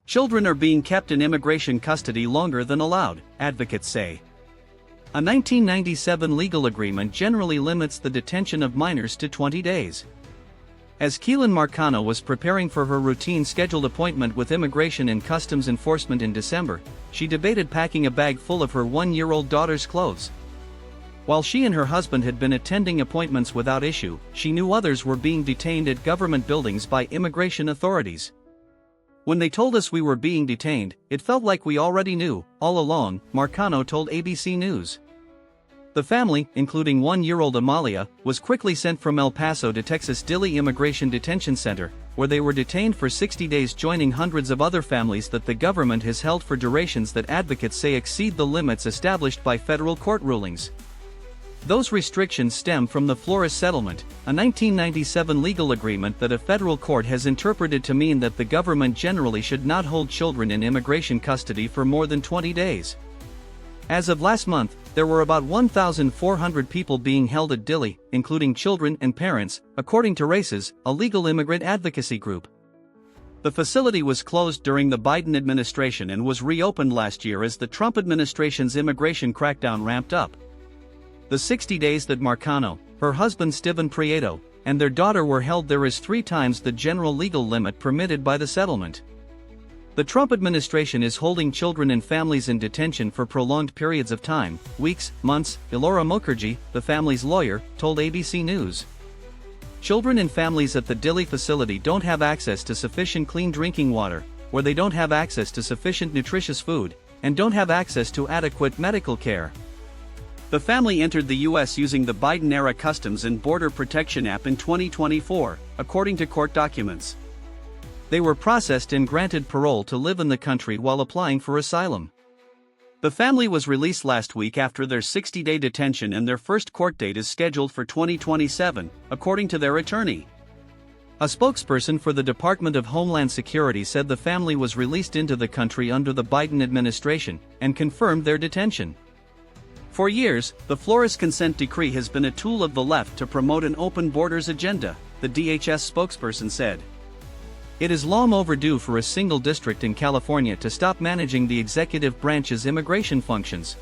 Children are being kept in immigration custody longer than allowed, advocates say. A 1997 legal agreement generally limits the detention of minors to 20 days. As Khelin Marcano was preparing for her routine scheduled appointment with Immigration and Customs Enforcement in December, she debated packing a bag full of her one-year-old daughter's clothes. While she and her husband had been attending appointments without issue, she knew others were being detained at government buildings by immigration authorities. When they told us we were being detained, it felt like we already knew, all along, Marcano told ABC News. The family, including one-year-old Amalia, was quickly sent from El Paso to Texas Dilley Immigration Detention Center, where they were detained for 60 days, joining hundreds of other families that the government has held for durations that advocates say exceed the limits established by federal court rulings. Those restrictions stem from the Flores Settlement, a 1997 legal agreement that a federal court has interpreted to mean that the government generally should not hold children in immigration custody for more than 20 days. As of last month, there were about 1,400 people being held at Dilley, including children and parents, according to RAICES, a legal immigrant advocacy group. The facility was closed during the Biden administration and was reopened last year as the Trump administration's immigration crackdown ramped up. The 60 days that Marcano, her husband Stiven Prieto, and their daughter were held there is 3 times the general legal limit permitted by the settlement. The Trump administration is holding children and families in detention for prolonged periods of time, weeks, months, Elora Mukherjee, the family's lawyer, told ABC News. Children and families at the Dilley facility don't have access to sufficient clean drinking water, where they don't have access to sufficient nutritious food, and don't have access to adequate medical care. The family entered the U.S. using the Biden-era Customs and Border Protection app in 2024, according to court documents. They were processed and granted parole to live in the country while applying for asylum. The family was released last week after their 60-day detention, and their first court date is scheduled for 2027, according to their attorney. A spokesperson for the Department of Homeland Security said the family was released into the country under the Biden administration, and confirmed their detention. For years, the Flores consent decree has been a tool of the left to promote an open borders agenda, the DHS spokesperson said. It is long overdue for a single district in California to stop managing the executive branch's immigration functions.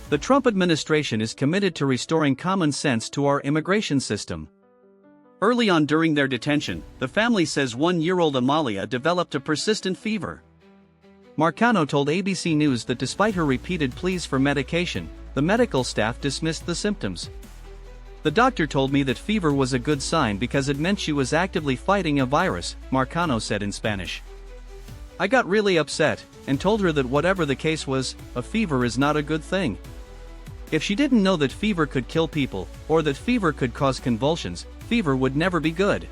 The Trump administration is committed to restoring common sense to our immigration system. Early on during their detention, the family says one-year-old Amalia developed a persistent fever. Marcano told ABC News that despite her repeated pleas for medication, the medical staff dismissed the symptoms. The doctor told me that fever was a good sign because it meant she was actively fighting a virus, Marcano said in Spanish. I got really upset, and told her that whatever the case was, a fever is not a good thing. If she didn't know that fever could kill people, or that fever could cause convulsions, fever would never be good.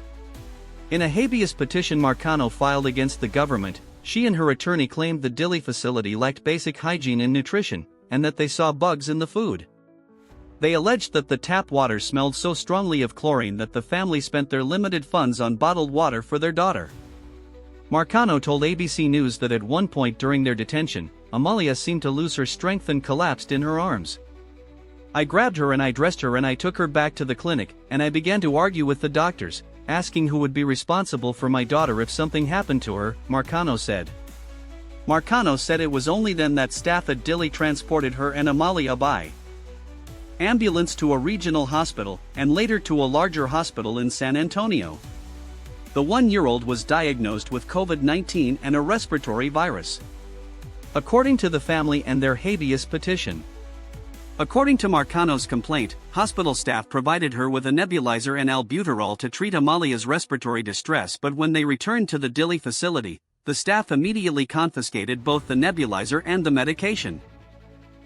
In a habeas petition Marcano filed against the government, she and her attorney claimed the Dilley facility lacked basic hygiene and nutrition, and that they saw bugs in the food. They alleged that the tap water smelled so strongly of chlorine that the family spent their limited funds on bottled water for their daughter. Marcano told ABC News that at one point during their detention, Amalia seemed to lose her strength and collapsed in her arms. I grabbed her and I dressed her and I took her back to the clinic, and I began to argue with the doctors, asking who would be responsible for my daughter if something happened to her, Marcano said. Marcano said it was only then that staff at Dilley transported her and Amalia by ambulance to a regional hospital, and later to a larger hospital in San Antonio. The one-year-old was diagnosed with COVID-19 and a respiratory virus, according to the family and their habeas petition. According to Marcano's complaint, hospital staff provided her with a nebulizer and albuterol to treat Amalia's respiratory distress, but when they returned to the Dilley facility, the staff immediately confiscated both the nebulizer and the medication.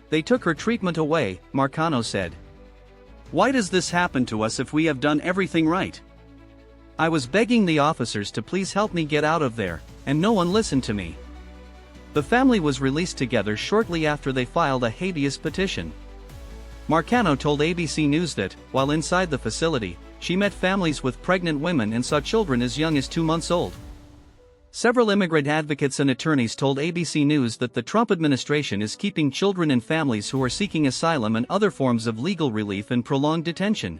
They took her treatment away, Marcano said. Why does this happen to us if we have done everything right? I was begging the officers to please help me get out of there, and no one listened to me. The family was released together shortly after they filed a habeas petition. Marcano told ABC News that, while inside the facility, she met families with pregnant women and saw children as young as 2 months old. Several immigrant advocates and attorneys told ABC News that the Trump administration is keeping children and families who are seeking asylum and other forms of legal relief in prolonged detention.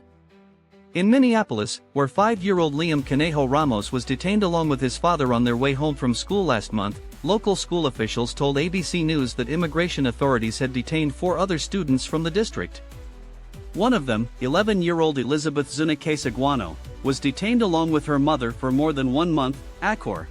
In Minneapolis, where 5-year-old Liam Conejo Ramos was detained along with his father on their way home from school last month, local school officials told ABC News that immigration authorities had detained 4 other students from the district. One of them, 11-year-old Elizabeth Zunique Seguano, was detained along with her mother for more than 1 month, Accor